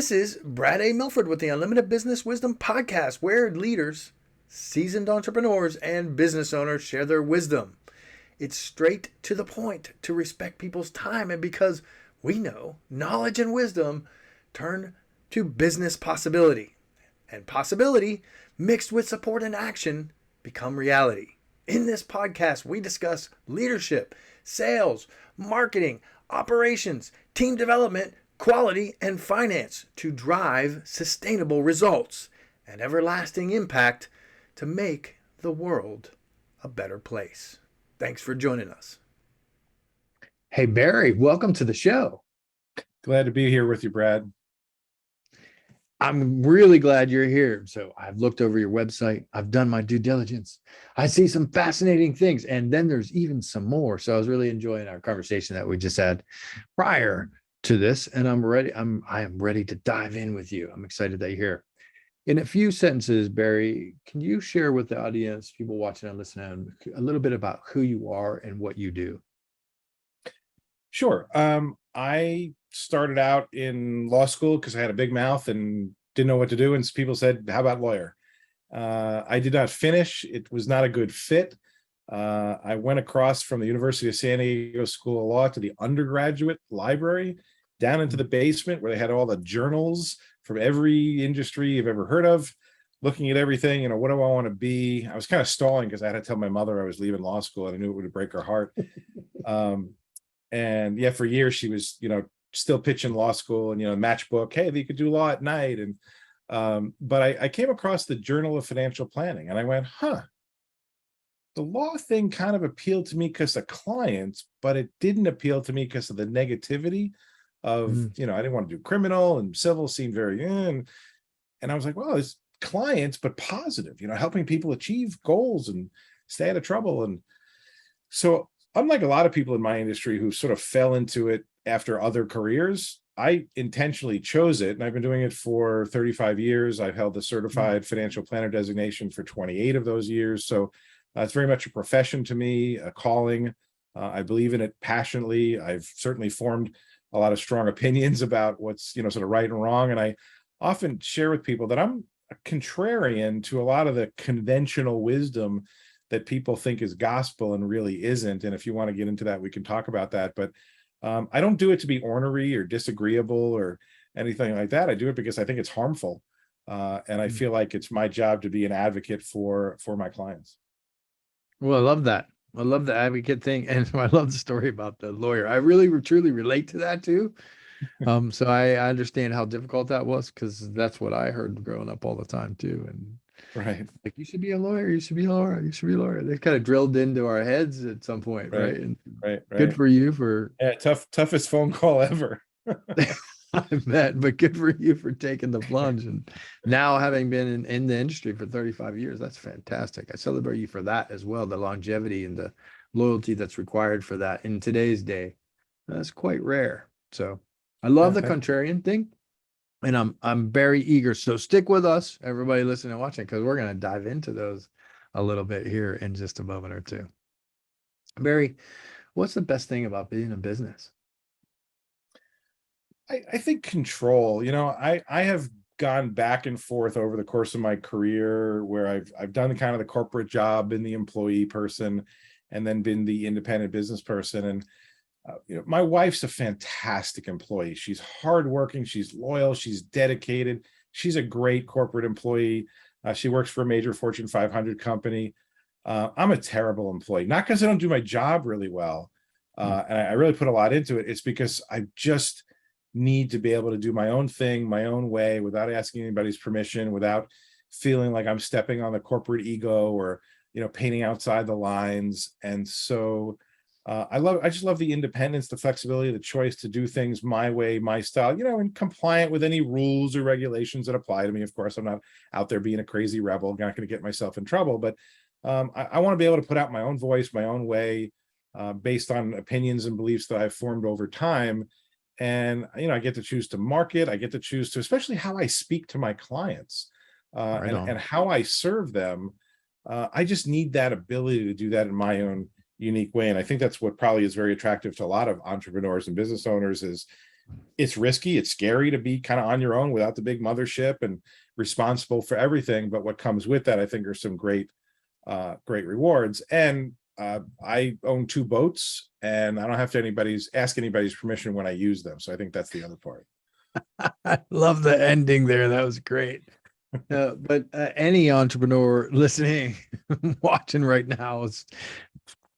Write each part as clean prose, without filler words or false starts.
This is Brad A. Milford with the Unlimited Business Wisdom Podcast, where leaders, seasoned entrepreneurs, and business owners share their wisdom. It's straight to the point to respect people's time, and because we know knowledge and wisdom turn to business possibility, and possibility mixed with support and action become reality. In this podcast, we discuss leadership, sales, marketing, operations, team development, quality, and finance to drive sustainable results and everlasting impact to make the world a better place. Thanks for joining us. Hey, Barry, welcome to the show. Glad to be here with you, Brad. I'm really glad you're here. So I've looked over your website. I've done my due diligence. I see some fascinating things. And then there's even some more. So I was really enjoying our conversation that we just had prior to this. And I am ready to dive in with you. I'm excited that you're here. In a few sentences, Barry, can you share with the audience, people watching and listening, a little bit about who you are and what you do? Sure. I started out in law school because I had a big mouth and didn't know what to do. And people said, how about lawyer? I did not finish. It was not a good fit. I went across from the University of San Diego School of Law to the undergraduate library, down into the basement where they had all the journals from every industry you've ever heard of, looking at everything. What do I want to be? I was kind of stalling because I had to tell my mother I was leaving law school and I knew it would break her heart. And yeah, for years she was, still pitching law school and, matchbook, hey, you could do law at night. And, but I came across the Journal of Financial Planning and I went, the law thing kind of appealed to me because of clients, but it didn't appeal to me because of the negativity of, I didn't want to do criminal, and civil seemed very, and I was like, well, it's clients, but positive, helping people achieve goals and stay out of trouble. And so unlike a lot of people in my industry who sort of fell into it after other careers, I intentionally chose it. And I've been doing it for 35 years. I've held the certified financial planner designation for 28 of those years. So it's very much a profession to me, a calling. I believe in it passionately. I've certainly formed a lot of strong opinions about what's, sort of right and wrong. And I often share with people that I'm a contrarian to a lot of the conventional wisdom that people think is gospel and really isn't. And if you want to get into that, we can talk about that. But I don't do it to be ornery or disagreeable or anything like that. I do it because I think it's harmful. And I feel like it's my job to be an advocate for my clients. Well, I love that. I love the advocate thing. And I love the story about the lawyer. I really truly relate to that too. So I understand how difficult that was because that's what I heard growing up all the time too. And right, like, you should be a lawyer, you should be a lawyer, you should be a lawyer. They kind of drilled into our heads at some point, right? And right. Good for you for toughest phone call ever. I bet, but good for you for taking the plunge. And now having been in the industry for 35 years, that's fantastic. I celebrate you for that as well, the longevity and the loyalty that's required for that in today's day. That's quite rare. So I love the contrarian thing. And I'm very eager. So stick with us, everybody listening and watching, because we're going to dive into those a little bit here in just a moment or two. Barry, what's the best thing about being a business? I think control. I have gone back and forth over the course of my career where I've done kind of the corporate job, been the employee person, and then been the independent business person. And my wife's a fantastic employee. She's hardworking, she's loyal, she's dedicated. She's a great corporate employee. She works for a major Fortune 500 company. I'm a terrible employee, not because I don't do my job really well, and I really put a lot into it. It's because I just need to be able to do my own thing, my own way, without asking anybody's permission, without feeling like I'm stepping on the corporate ego or, painting outside the lines. And so I just love the independence, the flexibility, the choice to do things my way, my style, and compliant with any rules or regulations that apply to me. Of course, I'm not out there being a crazy rebel, not going to get myself in trouble, but I want to be able to put out my own voice, my own way, based on opinions and beliefs that I've formed over time. And, I get to choose to market. I get to choose to, especially how I speak to my clients and how I serve them. I just need that ability to do that in my own unique way. And I think that's what probably is very attractive to a lot of entrepreneurs and business owners is It's risky. It's scary to be kind of on your own without the big mothership and responsible for everything. But what comes with that, I think, are some great rewards. And I own 2 boats, and I don't have to ask anybody's permission when I use them. So I think that's the other part. I love the ending there. That was great. But any entrepreneur listening, watching right now is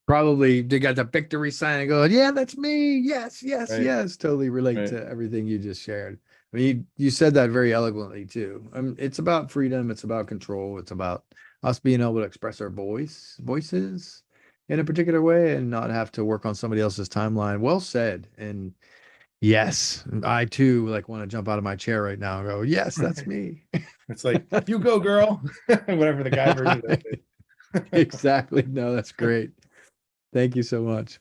probably they got the victory sign and go, yeah, that's me. Yes, yes, Right. yes. Totally relate Right. to everything you just shared. I mean, you said that very eloquently too. It's about freedom. It's about control. It's about us being able to express our voices in a particular way and not have to work on somebody else's timeline. Well said. And yes, I too like want to jump out of my chair right now and go, yes, that's me. It's like, you go, girl. Whatever the guy version of it. Exactly. No, that's great. Thank you so much.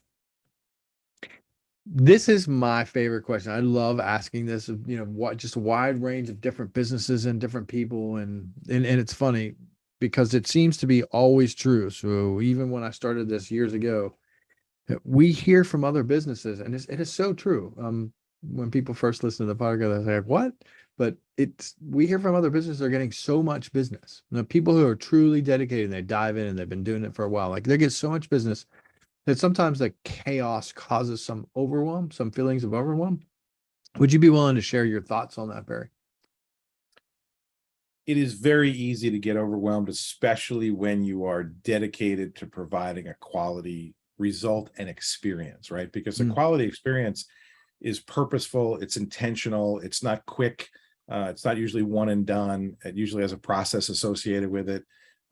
This is my favorite question. I love asking this of, what just a wide range of different businesses and different people. And it's funny because it seems to be always true. So even when I started this years ago, we hear from other businesses, and it is so true. When people first listen to the podcast, they're like, what? But we hear from other businesses they're getting so much business. People who are truly dedicated and they dive in and they've been doing it for a while, like they get so much business that sometimes the chaos causes some overwhelm, some feelings of overwhelm. Would you be willing to share your thoughts on that, Barry? It is very easy to get overwhelmed, especially when you are dedicated to providing a quality result and experience, right? Because a Mm, quality experience is purposeful, it's intentional, it's not quick, it's not usually one and done. It usually has a process associated with it.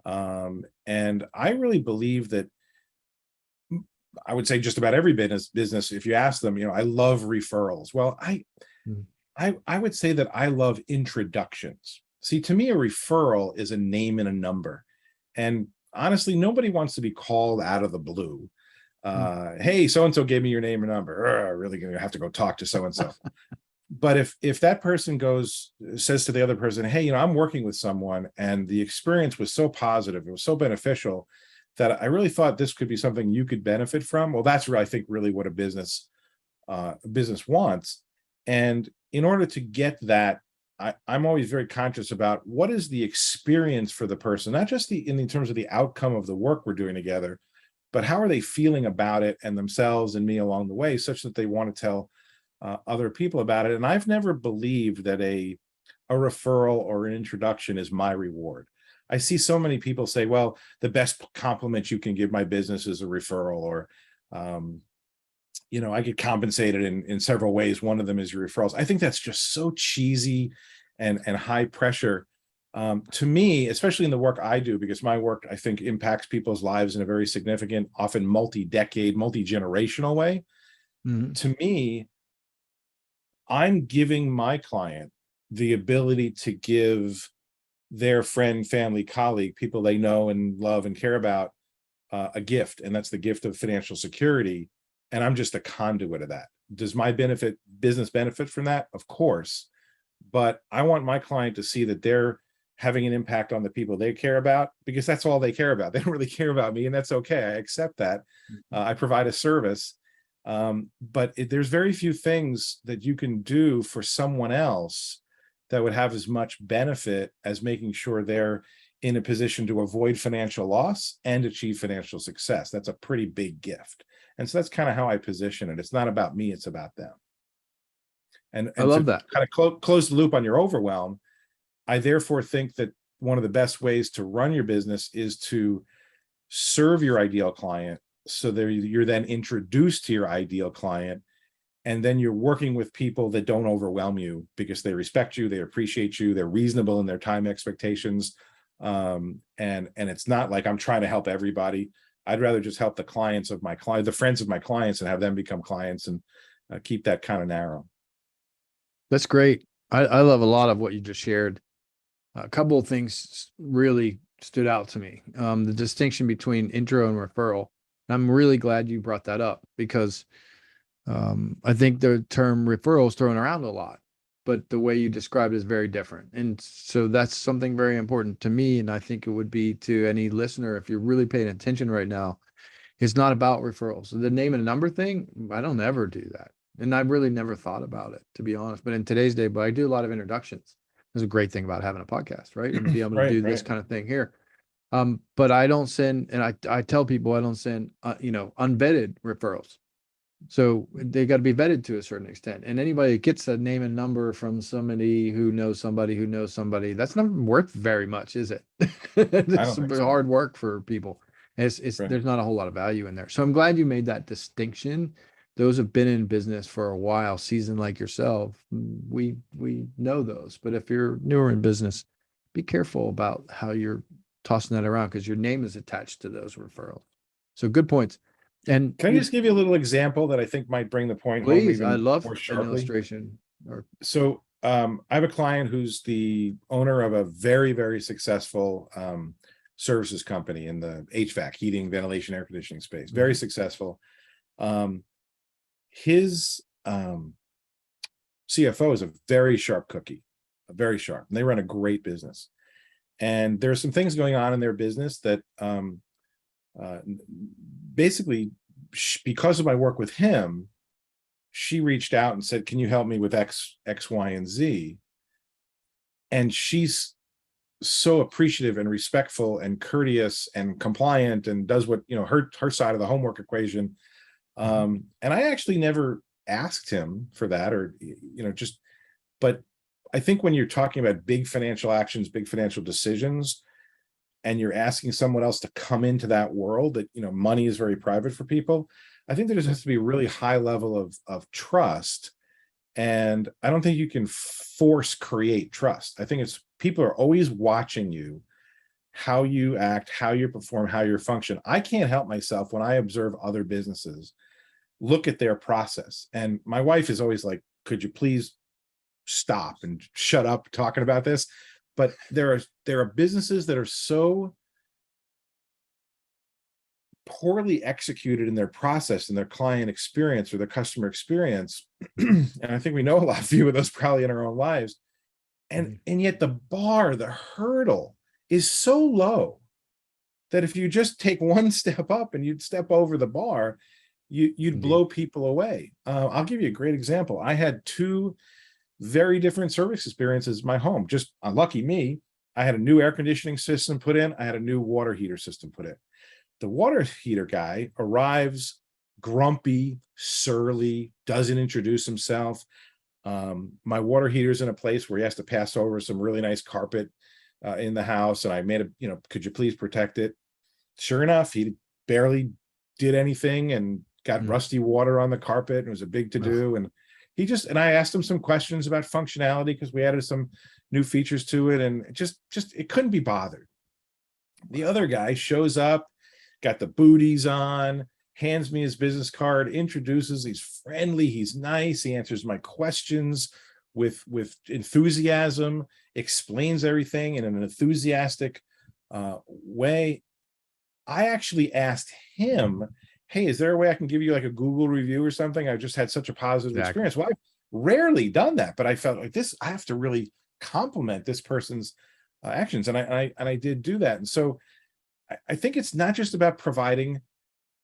And I really believe that I would say just about every business, if you ask them, I love referrals. Well, mm, I would say that I love introductions. See, to me, a referral is a name and a number. And honestly, nobody wants to be called out of the blue. mm. Hey, so and so gave me your name and number. Really gonna have to go talk to so and so. But if that person says to the other person, hey, I'm working with someone and the experience was so positive, it was so beneficial that I really thought this could be something you could benefit from. Well, that's I think really what a business wants. And in order to get that, I'm always very conscious about what is the experience for the person, not just in terms of the outcome of the work we're doing together, but how are they feeling about it and themselves and me along the way, such that they want to tell other people about it. And I've never believed that a referral or an introduction is my reward. I see so many people say, well, the best compliment you can give my business is a referral, or I get compensated in several ways. One of them is your referrals. I think that's just so cheesy and high pressure. To me, especially in the work I do, because my work, I think, impacts people's lives in a very significant, often multi-decade, multi-generational way. Mhm. To me, I'm giving my client the ability to give their friend, family, colleague, people they know and love and care about, a gift, and that's the gift of financial security. And I'm just a conduit of that. Does my business benefit from that? Of course. But I want my client to see that they're having an impact on the people they care about, because that's all they care about. They don't really care about me, and that's okay. I accept that. I provide a service. But there's very few things that you can do for someone else that would have as much benefit as making sure they're in a position to avoid financial loss and achieve financial success. That's a pretty big gift. And so that's kind of how I position it. It's not about me, it's about them. And I to love that. kind of close the loop on your overwhelm, I therefore think that one of the best ways to run your business is to serve your ideal client, so that you're then introduced to your ideal client, and then you're working with people that don't overwhelm you because they respect you, they appreciate you, they're reasonable in their time expectations. And it's not like I'm trying to help everybody. I'd rather just help the clients of my client, the friends of my clients, and have them become clients, and keep that kind of narrow. That's great. I love a lot of what you just shared. A couple of things really stood out to me. The distinction between intro and referral. I'm really glad you brought that up because I think the term referral is thrown around a lot, but the way you described is very different. And so that's something very important to me. And I think it would be to any listener, if you're really paying attention right now, it's not about referrals. The name and number thing, I don't ever do that. And I really never thought about it, to be honest. But in today's day, but I do a lot of introductions. There's a great thing about having a podcast, right? And be able to do this kind of thing here. But I don't send, and I tell people I don't send, unvetted referrals. So they got to be vetted to a certain extent. And anybody that gets a name and number from somebody who knows somebody who knows somebody, that's not worth very much, is it? I It's don't think some so. hard work for people. It's Right. there's not a whole lot of value in there. So I'm glad you made that distinction. Those have been in business for a while, seasoned like yourself. We know those. But if you're newer in business, be careful about how you're tossing that around because your name is attached to those referrals. So good points. And Can I just give you a little example that I think might bring the point home please, I even love more an sharply? illustration. Or So I have a client who's the owner of a very, very successful services company in the HVAC, heating, ventilation, air conditioning space. Very successful. His CFO is a very sharp cookie, very sharp. And they run a great business. And there are some things going on in their business that basically, because of my work with him, she reached out and said, can you help me with X, Y, and Z? And she's so appreciative and respectful and courteous and compliant and does what, her side of the homework equation. And I actually never asked him for that or, but I think when you're talking about big financial actions, big financial decisions, and you're asking someone else to come into that world that, money is very private for people, I think there just has to be a really high level of trust. And I don't think you can force create trust. I think it's people are always watching you, how you act, how you perform, how you function. I can't help myself when I observe other businesses, look at their process. And my wife is always like, could you please stop and shut up talking about this? But there are businesses that are so poorly executed in their process and their client experience or their customer experience. And I think we know a few of those probably in our own lives. And yet the hurdle is so low that if you just take one step up and you'd step over the bar, you'd blow people away. I'll give you a great example. I had two very different service experiences in my home. Just unlucky me, I had a new air conditioning system put in. I had a new water heater system put in. The water heater guy arrives grumpy, surly, doesn't introduce himself. My water heater's in a place where he has to pass over some really nice carpet in the house. And I made could you please protect it? Sure enough, he barely did anything and got rusty water on the carpet. And it was a big to-do. And I asked him some questions about functionality because we added some new features to it. And it couldn't be bothered. The other guy shows up, got the booties on, hands me his business card, introduces, he's friendly, he's nice, he answers my questions with enthusiasm, explains everything in an enthusiastic way. I actually asked him, hey, is there a way I can give you like a Google review or something? I've just had such a positive experience. Well, I've rarely done that, but I felt like I have to really compliment this person's actions. And I did do that. And so I think it's not just about providing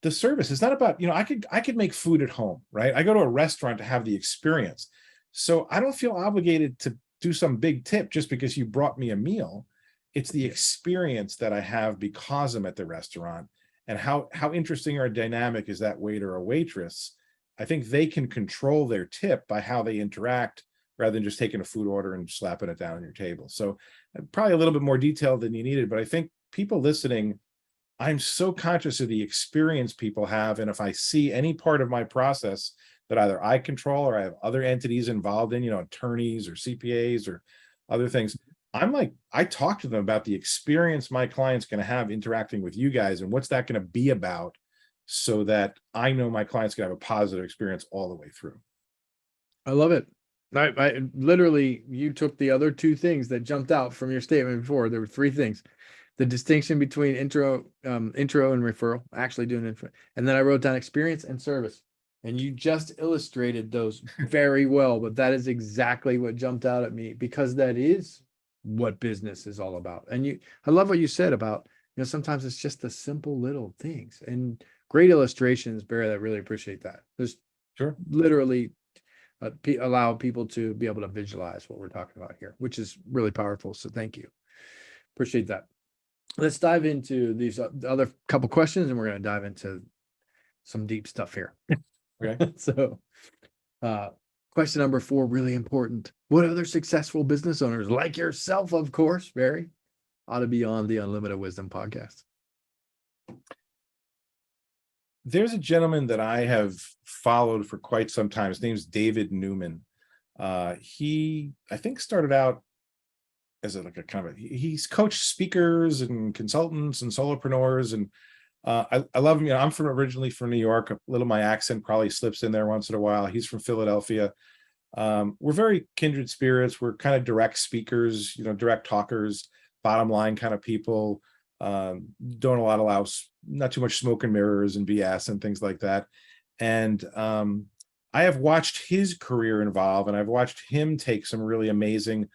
the service. It's not about, I could make food at home, right? I go to a restaurant to have the experience. So I don't feel obligated to do some big tip just because you brought me a meal. It's the experience that I have because I'm at the restaurant, and how interesting or dynamic is that waiter or waitress. I think they can control their tip by how they interact rather than just taking a food order and slapping it down on your table. So probably a little bit more detail than you needed, but I think people listening, I'm so conscious of the experience people have. And if I see any part of my process that either I control or I have other entities involved in, attorneys or CPAs or other things, I talk to them about the experience my client's going to have interacting with you guys and what's that going to be about, so that I know my client's going to have a positive experience all the way through. I love it. I literally, you took the other two things that jumped out from your statement before. There were three things: the distinction between intro and referral, actually doing intro, and then I wrote down experience and service. And you just illustrated those very well. But that is exactly what jumped out at me, because that is what business is all about. And I love what you said about, sometimes it's just the simple little things, and great illustrations, Barry. I really appreciate that. There's Sure. literally allow people to be able to visualize what we're talking about here, which is really powerful. So thank you. Appreciate that. Let's dive into these other couple questions, and we're going to dive into some deep stuff here. Okay. So, question number 4, really important. What other successful business owners, like yourself, of course, Barry, ought to be on the Unlimited Wisdom podcast? There's a gentleman that I have followed for quite some time. His name's David Newman. He, I think, started out as he's coached speakers and consultants and solopreneurs, and I love him. I'm originally from New York. A little my accent probably slips in there once in a while. He's from Philadelphia. We're very kindred spirits. We're kind of direct speakers, direct talkers, bottom line kind of people. Don't allow not too much smoke and mirrors and BS and things like that. And I have watched his career evolve, and I've watched him take some really amazing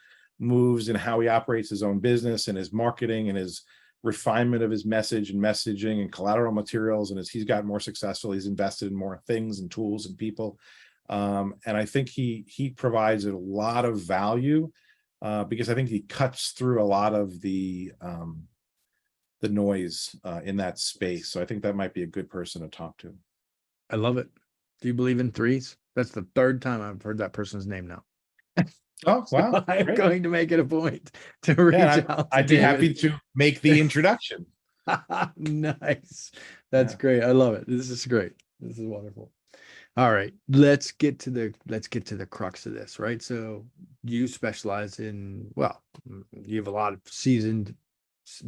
moves in how he operates his own business and his marketing and his refinement of his message and messaging and collateral materials. And as he's gotten more successful, he's invested in more things and tools and people. And I think he provides a lot of value because I think he cuts through a lot of the noise in that space. So I think that might be a good person to talk to. I love it. Do you believe in threes? That's the 3rd time I've heard that person's name now. Oh, wow. So I'm Great. going to make it a point to reach out to I'd be David. happy to make the introduction. Nice. That's great. I love it. This is great. This is wonderful. All right, let's get to the crux of this, right? So you specialize in, well, you have a lot of seasoned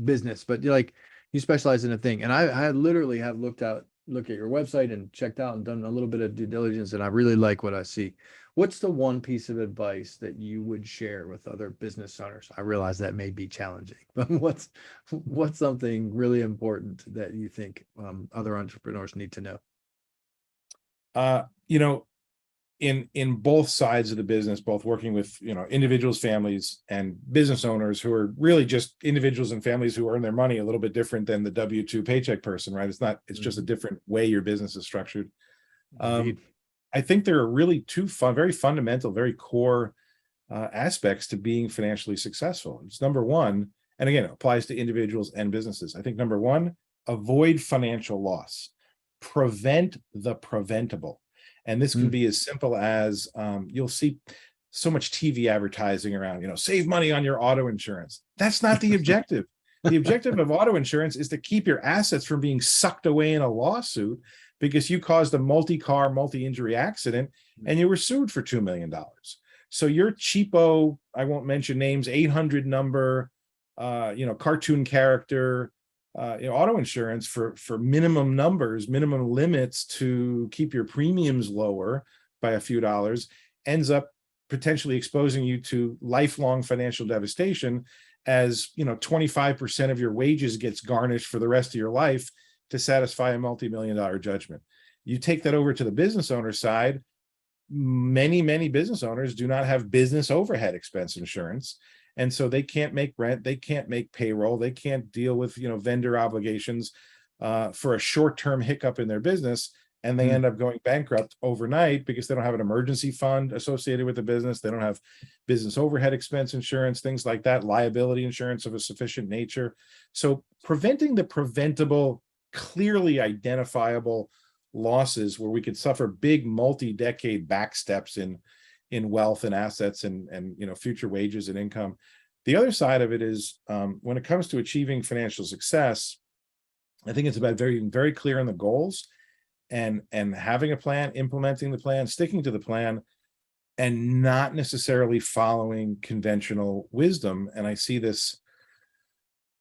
business, but you specialize in a thing. And I literally have looked at your website and checked out and done a little bit of due diligence, and I really like what I see. What's the one piece of advice that you would share with other business owners? I realize that may be challenging, but what's something really important that you think other entrepreneurs need to know? In both sides of the business, both working with individuals, families, and business owners who are really just individuals and families who earn their money a little bit different than the W-2 paycheck person, right? It's just a different way your business is structured. I think there are really two very fundamental, very core aspects to being financially successful. It's number one, and again, it applies to individuals and businesses. I think number one, avoid financial loss, prevent the preventable. And this can be as simple as you'll see so much TV advertising around, save money on your auto insurance. That's not the objective. The objective of auto insurance is to keep your assets from being sucked away in a lawsuit because you caused a multi-car, multi-injury accident and you were sued for $2 million. So your cheapo, I won't mention names, 800 number, cartoon character, auto insurance for minimum numbers, minimum limits to keep your premiums lower by a few dollars ends up potentially exposing you to lifelong financial devastation as 25% of your wages gets garnished for the rest of your life to satisfy a multi-million-dollar judgment. You take that over to the business owner side. Many business owners do not have business overhead expense insurance. And so they can't make rent, they can't make payroll, they can't deal with vendor obligations for a short-term hiccup in their business, and they end up going bankrupt overnight because they don't have an emergency fund associated with the business, they don't have business overhead expense insurance, things like that, liability insurance of a sufficient nature. So preventing the preventable, clearly identifiable losses where we could suffer big multi-decade backsteps in wealth and assets and future wages and income. The other side of it is when it comes to achieving financial success, I think it's about being very clear on the goals and having a plan, implementing the plan, sticking to the plan, and not necessarily following conventional wisdom. And I see this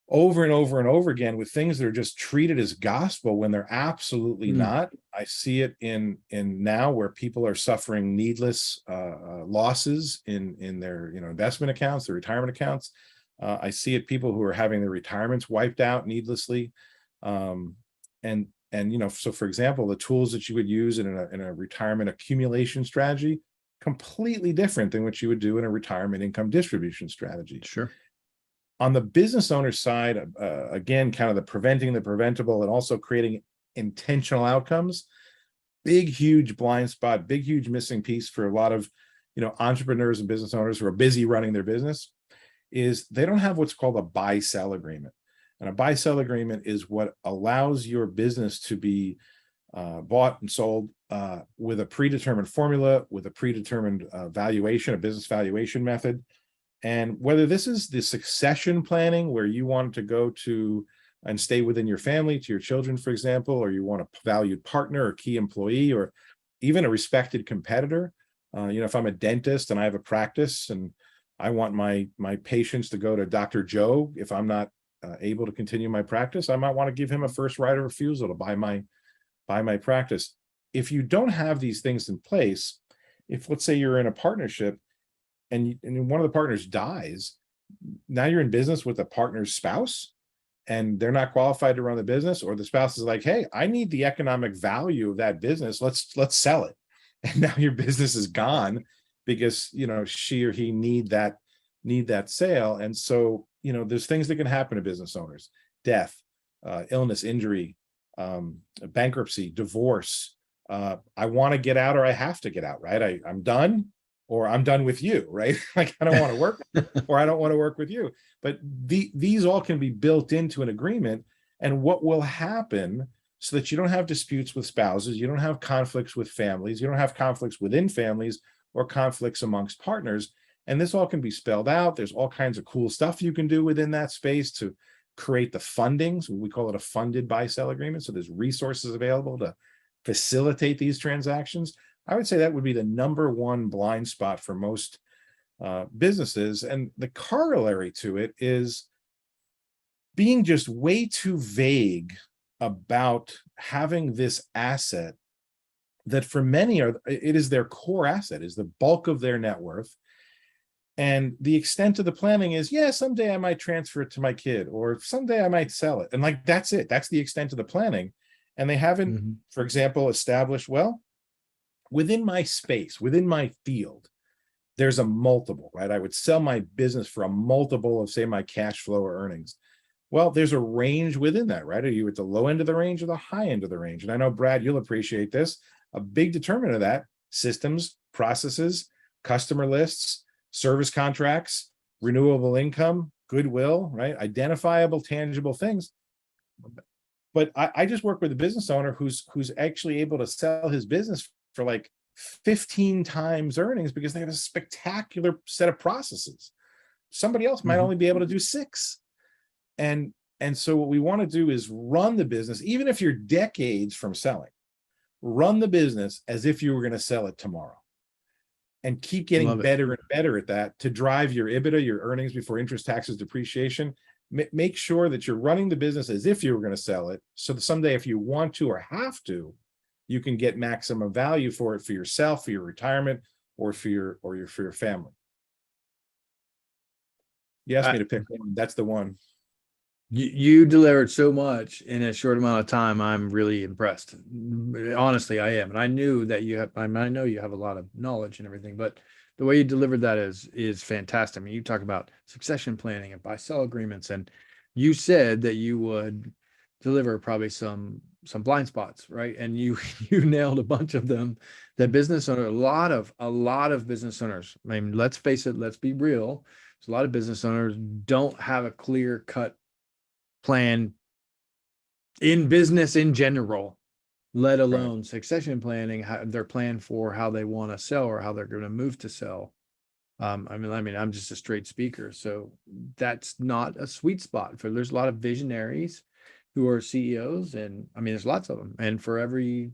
over and over and over again with things that are just treated as gospel when they're absolutely not. I see it in now where people are suffering needless losses in their investment accounts, their retirement accounts. I see it people who are having their retirements wiped out needlessly. So for example, the tools that you would use in a retirement accumulation strategy, completely different than what you would do in a retirement income distribution strategy. Sure. On the business owner side, again, kind of the preventing the preventable and also creating intentional outcomes. big, huge blind spot, big, huge missing piece for a lot of, entrepreneurs and business owners who are busy running their business is they don't have what's called a buy-sell agreement. And a buy-sell agreement is what allows your business to be bought and sold with a predetermined formula, with a predetermined valuation, a business valuation method. And whether this is the succession planning where you want to go to and stay within your family, to your children, for example, or you want a valued partner or key employee, or even a respected competitor. If I'm a dentist and I have a practice and I want my patients to go to Dr. Joe, if I'm not able to continue my practice, I might want to give him a first right of refusal to buy my practice. If you don't have these things in place, if let's say you're in a partnership and one of the partners dies, now you're in business with the partner's spouse and they're not qualified to run the business, or the spouse is like, hey, I need the economic value of that business. Let's sell it. And now your business is gone because, she or he need that sale. And so, there's things that can happen to business owners: death, illness, injury, bankruptcy, divorce. I want to get out or I have to get out, right? I'm done, or I'm done with you, right? Like I don't want to work or I don't want to work with you. But these all can be built into an agreement. And what will happen so that you don't have disputes with spouses, you don't have conflicts with families, you don't have conflicts within families or conflicts amongst partners. And this all can be spelled out. There's all kinds of cool stuff you can do within that space to create the funding. So we call it a funded buy-sell agreement. So there's resources available to facilitate these transactions. I would say that would be the number one blind spot for most businesses. And the corollary to it is being just way too vague about having this asset that for many it is their core asset, is the bulk of their net worth. And the extent of the planning is, yeah, someday I might transfer it to my kid, or someday I might sell it. And like, that's it. That's the extent of the planning. And they haven't, for example, established, well, within my space, within my field, there's a multiple, right? I would sell my business for a multiple of, say, my cash flow or earnings. Well, there's a range within that, right? Are you at the low end of the range or the high end of the range? And I know, Brad, you'll appreciate this. A big determinant of that: systems, processes, customer lists, service contracts, renewable income, goodwill, right? Identifiable, tangible things. But I just work with a business owner who's actually able to sell his business for like 15 times earnings because they have a spectacular set of processes. Somebody else might only be able to do 6. And so what we want to do is run the business, even if you're decades from selling, run the business as if you were going to sell it tomorrow. And keep getting better and better at that to drive your EBITDA, your earnings before interest, taxes, depreciation. Make sure that you're running the business as if you were going to sell it, so that someday, if you want to or have to, you can get maximum value for it, for yourself, for your retirement, or for your family. You asked me to pick one. That's the one. You delivered so much in a short amount of time. I'm really impressed. Honestly, I am. And I knew that you have, I know you have a lot of knowledge and everything, but the way you delivered that is fantastic. I mean, you talk about succession planning and buy-sell agreements, and you said that you would deliver probably some blind spots, right? And you nailed a bunch of them. That business owner, a lot of business owners, I mean, let's face it, let's be real. A lot of business owners don't have a clear-cut plan in business in general, let alone succession planning, their plan for how they want to sell or how they're going to move to sell. I mean, I'm just a straight speaker, so that's not a sweet spot for. There's a lot of visionaries who are CEOs, and I mean, there's lots of them. And for every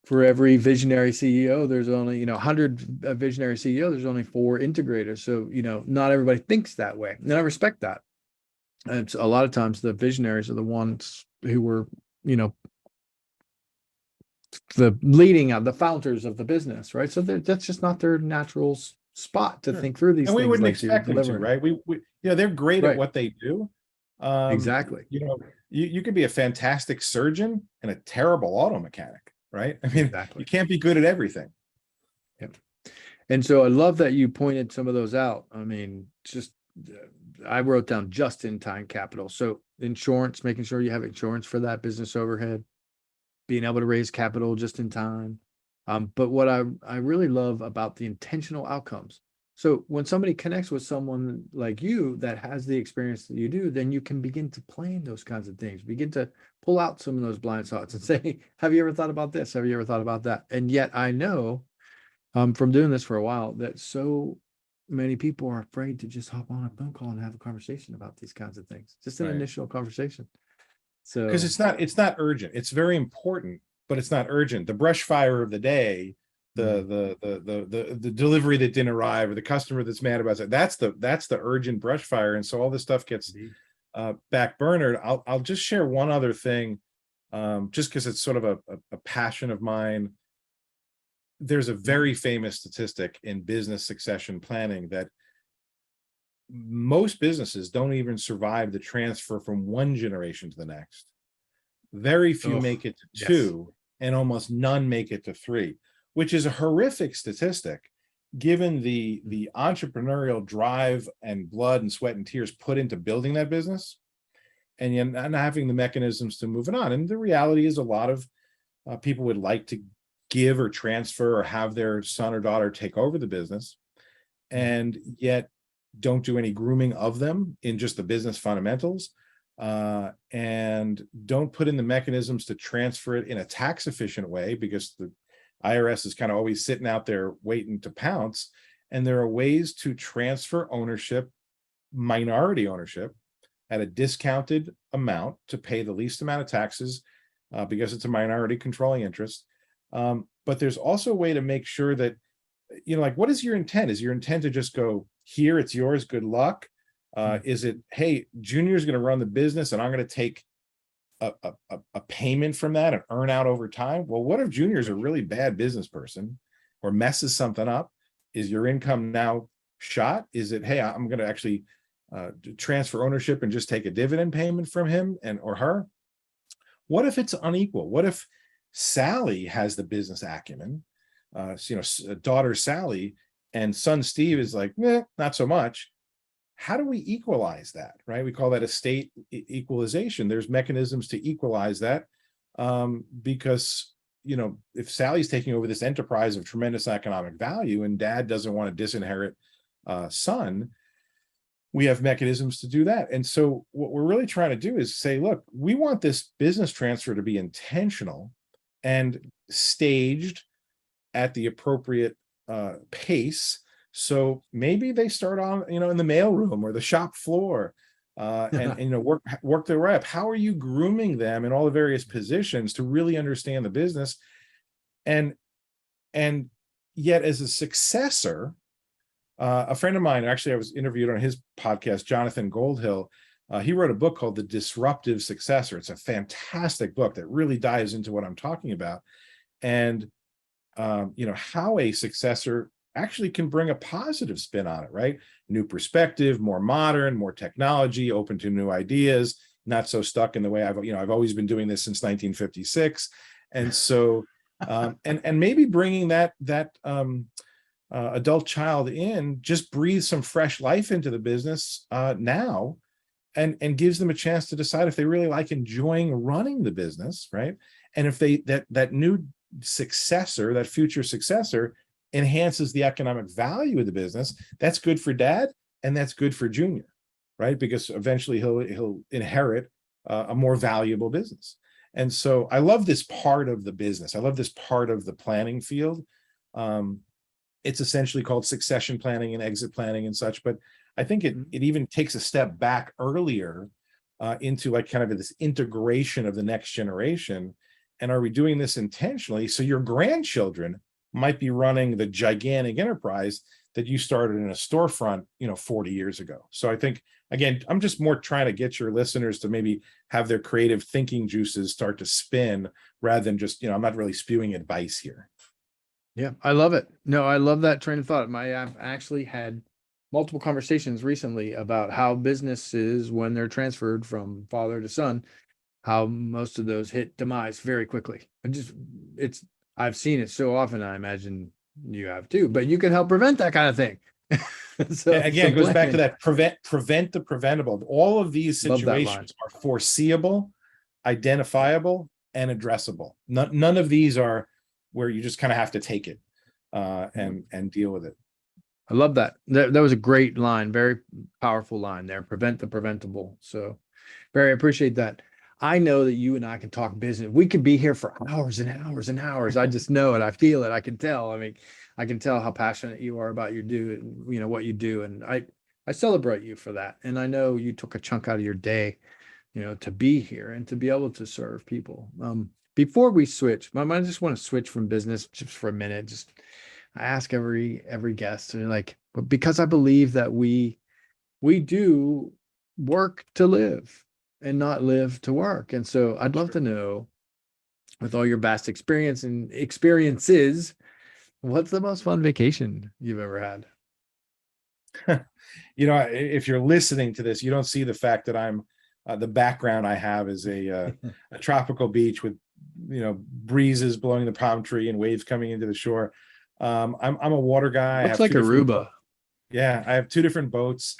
visionary CEO, there's only 100 visionary CEO. There's only 4 integrators. So not everybody thinks that way, and I respect that. And a lot of times the visionaries are the ones who were, the leading of the founders of the business, right? So that's just not their natural spot to think through these and things. We wouldn't like expect them to, right? We they're great at what they do. Exactly. You could be a fantastic surgeon and a terrible auto mechanic, right? I mean, you can't be good at everything. Yep. And so I love that you pointed some of those out. I mean, I wrote down just-in-time capital. So insurance, making sure you have insurance for that business overhead. being able to raise capital just in time. But what I really love about the intentional outcomes. So when somebody connects with someone like you that has the experience that you do, then you can begin to plan those kinds of things, begin to pull out some of those blind spots and say, have you ever thought about this? Have you ever thought about that? And yet I know from doing this for a while that so many people are afraid to just hop on a phone call and have a conversation about these kinds of things, just an Right. initial conversation. So Because it's not urgent. It's very important, but it's not urgent. The brush fire of the day, the delivery that didn't arrive, or the customer that's mad about it, that's the urgent brush fire. And so all this stuff gets back burnered. I'll just share one other thing, just because it's sort of a passion of mine. There's a very famous statistic in business succession planning that most businesses don't even survive the transfer from one generation to the next. Very few make it to two, and almost none make it to three, which is a horrific statistic given the entrepreneurial drive and blood and sweat and tears put into building that business, and yet not having the mechanisms to move it on. And the reality is a lot of people would like to give or transfer or have their son or daughter take over the business, and yet don't do any grooming of them in just the business fundamentals, and don't put in the mechanisms to transfer it in a tax efficient way, because the IRS is kind of always sitting out there waiting to pounce. And there are ways to transfer ownership, minority ownership, at a discounted amount to pay the least amount of taxes, because it's a minority controlling interest. But there's also a way to make sure that, like, what is your intent? Is your intent to just go, here, it's yours, good luck? Is it, hey, Junior's going to run the business and I'm going to take a payment from that and earn out over time? Well, what if Junior's a really bad business person or messes something up? Is your income now shot? Is it, hey, I'm going to actually transfer ownership and just take a dividend payment from him or her? What if it's unequal? What if Sally has the business acumen, daughter Sally, and son Steve is like, not so much? How do we equalize that, right? We call that estate equalization. There's mechanisms to equalize that, because, if Sally's taking over this enterprise of tremendous economic value and dad doesn't want to disinherit son, we have mechanisms to do that. And so what we're really trying to do is say, look, we want this business transfer to be intentional and staged at the appropriate pace. So maybe they start on, in the mailroom or the shop floor, and work their way up. How are you grooming them in all the various positions to really understand the business? And yet, as a successor, a friend of mine, actually, I was interviewed on his podcast, Jonathan Goldhill. He wrote a book called The Disruptive Successor. It's a fantastic book that really dives into what I'm talking about, and how a successor actually can bring a positive spin on it, right? New perspective, more modern, more technology, open to new ideas, not so stuck in the way I've always been doing this since 1956. And so, and maybe bringing that adult child in just breathes some fresh life into the business now, and gives them a chance to decide if they really like enjoying running the business, right? And if that new successor, that future successor, enhances the economic value of the business, that's good for dad and that's good for Junior, right? Because eventually he'll inherit a more valuable business. And so I love this part of the business. I love this part of the planning field. It's essentially called succession planning and exit planning and such, but I think it even takes a step back earlier into like kind of this integration of the next generation. And are we doing this intentionally? So your grandchildren might be running the gigantic enterprise that you started in a storefront, 40 years ago. So I think, again, I'm just more trying to get your listeners to maybe have their creative thinking juices start to spin rather than just, I'm not really spewing advice here. Yeah, I love it. No, I love that train of thought. I've actually had multiple conversations recently about how businesses, when they're transferred from father to son, how most of those hit demise very quickly. I've seen it so often. I imagine you have too, but you can help prevent that kind of thing. So again, it goes back to that prevent the preventable. All of these situations are foreseeable, identifiable, and addressable. None of these are where you just kind of have to take it and deal with it. I love that. That was a great line, very powerful line there. Prevent the preventable. So, Barry, I appreciate that. I know that you and I can talk business. We could be here for hours and hours and hours. I just know it. I feel it. I can tell. I mean, I can tell how passionate you are about what you do. And I celebrate you for that. And I know you took a chunk out of your day, to be here and to be able to serve people. Before we switch, I just want to switch from business just for a minute. Just I ask every guest, but because I believe that we do work to live and not live to work. And so I'd love to know, with all your vast experience and experiences, what's the most fun vacation you've ever had? If you're listening to this, you don't see the fact that I'm the background I have is a tropical beach with breezes blowing the palm tree and waves coming into the shore. I'm a water guy. Looks like Aruba. Yeah, I have 2 different boats.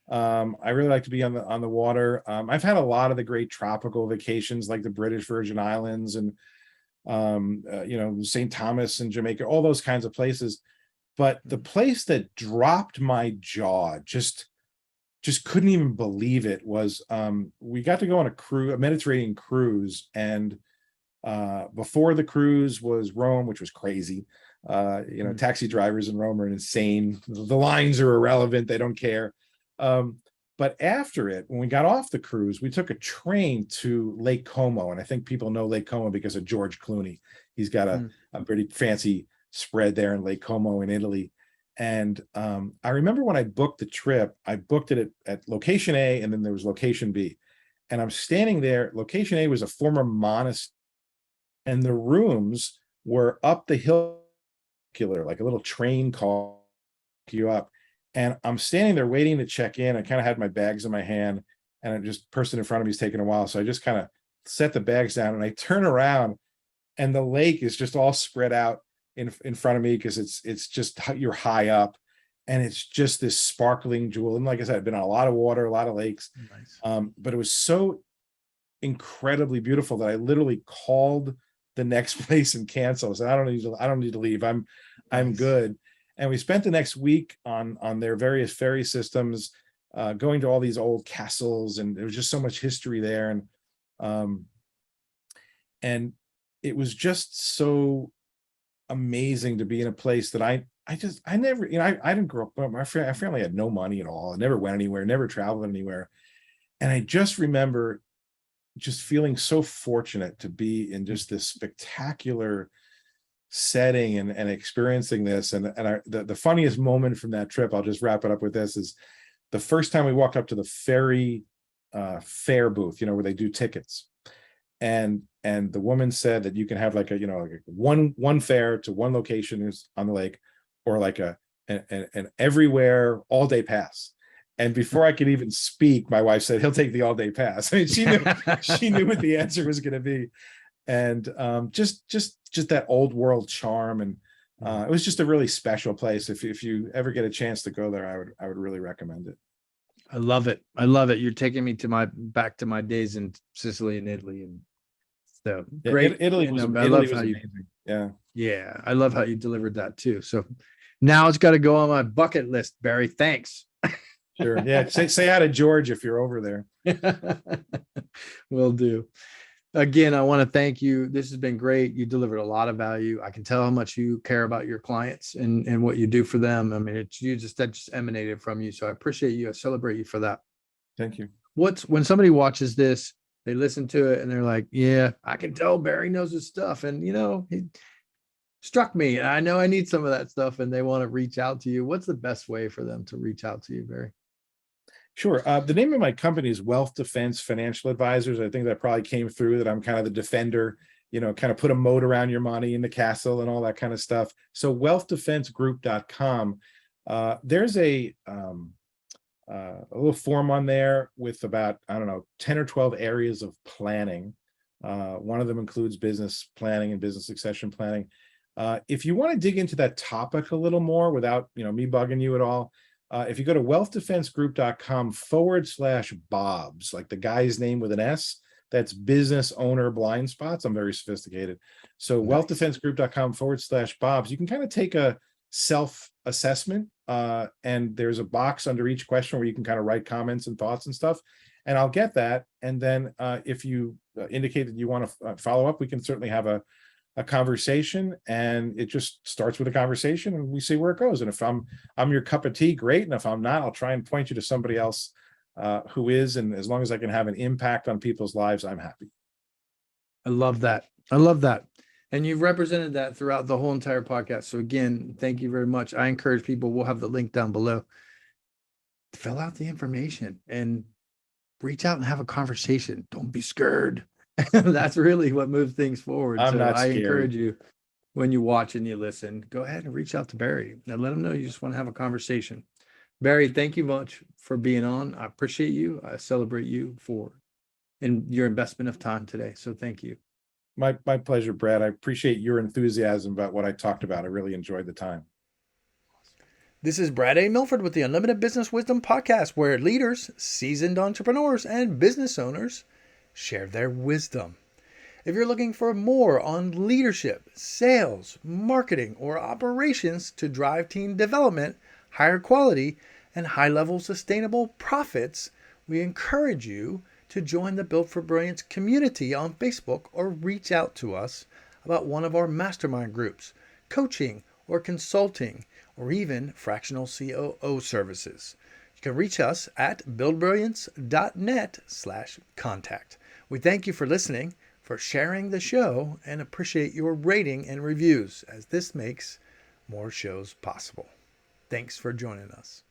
I really like to be on the water. I've had a lot of the great tropical vacations, like the British Virgin Islands and St. Thomas and Jamaica, all those kinds of places. But the place that dropped my jaw, just couldn't even believe it, was we got to go on a Mediterranean cruise, and before the cruise was Rome, which was crazy. Taxi drivers in Rome are insane. The lines are irrelevant. They don't care. But after it, when we got off the cruise, we took a train to Lake Como. And I think people know Lake Como because of George Clooney. He's got a pretty fancy spread there in Lake Como in Italy. And I remember when I booked the trip, I booked it at location A, and then there was location B. And I'm standing there. Location A was a former monastery, and the rooms were up the hill, like a little train call you up. And I'm standing there waiting to check in. I kind of had my bags in my hand, and person in front of me is taking a while. So I just kind of set the bags down, and I turn around, and the lake is just all spread out in front of me, because it's just, you're high up, and it's just this sparkling jewel. And like I said, I've been on a lot of water, a lot of lakes. Nice. But it was so incredibly beautiful that I literally called the next place and canceled. So I don't need to leave. I'm good. And we spent the next week on their various ferry systems, going to all these old castles, and there was just so much history there. And it was just so amazing to be in a place that I never, I didn't grow up. My family had no money at all. I never went anywhere, never traveled anywhere. And I just remember just feeling so fortunate to be in just this spectacular setting and experiencing this. And the funniest moment from that trip, I'll just wrap it up with this, is the first time we walked up to the ferry fare booth, where they do tickets. And the woman said that you can have like one fare to one location is on the lake, or like an everywhere all day pass. And before I could even speak, my wife said, "He'll take the all day pass." I mean, she knew what the answer was going to be. And just that old world charm. And it was just a really special place. If you ever get a chance to go there, I would really recommend it. I love it. You're taking me back to my days in Sicily and Italy. And so great. Italy was amazing. Yeah. I love how you delivered that too. So now it's got to go on my bucket list, Barry. Thanks. Sure. Yeah. Say hi to George if you're over there. Will do. Again, I want to thank you. This has been great. You delivered a lot of value. I can tell how much you care about your clients and what you do for them. I mean, that just emanated from you. So I appreciate you. I celebrate you for that. Thank you. When somebody watches this, they listen to it and they're like, yeah, I can tell Barry knows his stuff. And, he struck me. I know I need some of that stuff, and they want to reach out to you. What's the best way for them to reach out to you, Barry? Sure. The name of my company is WealthDefense Financial Advisors. I think that probably came through, that I'm kind of the defender, kind of put a moat around your money in the castle and all that kind of stuff. So WealthDefenseGroup.com. There's a little form on there with about, 10 or 12 areas of planning. One of them includes business planning and business succession planning. If you want to dig into that topic a little more without, me bugging you at all, if you go to wealthdefensegroup.com /Bobs, like the guy's name with an S, That's business owner blind spots. I'm very sophisticated. So Nice. wealthdefensegroup.com/Bobs. You can kind of take a self-assessment, and there's a box under each question where you can kind of write comments and thoughts and stuff. And I'll get that. And then if you indicate that you want to follow up, we can certainly have a conversation, and it just starts with a conversation and we see where it goes. And if I'm your cup of tea, great. And if I'm not, I'll try and point you to somebody else who is. And as long as I can have an impact on people's lives, I'm happy. I love that. I love that. And you've represented that throughout the whole entire podcast. So again, thank you very much. I encourage people, we'll have the link down below, fill out the information and reach out and have a conversation. Don't be scared. That's really what moves things forward. I'm not I scared. encourage you, when you watch and you listen, go ahead and reach out to Barry and let him know you just want to have a conversation. Barry, thank you much for being on. I appreciate you. I celebrate you and your investment of time today. So thank you. My pleasure, Brad. I appreciate your enthusiasm about what I talked about. I really enjoyed the time. This is Brad A. Milford with the Unlimited Business Wisdom Podcast, where leaders, seasoned entrepreneurs, and business owners share their wisdom. If you're looking for more on leadership, sales, marketing, or operations to drive team development, higher quality, and high-level sustainable profits, we encourage you to join the Built for Brilliance community on Facebook or reach out to us about one of our mastermind groups, coaching or consulting, or even fractional COO services. You can reach us at buildbrilliance.net/contact. We thank you for listening, for sharing the show, and appreciate your rating and reviews, as this makes more shows possible. Thanks for joining us.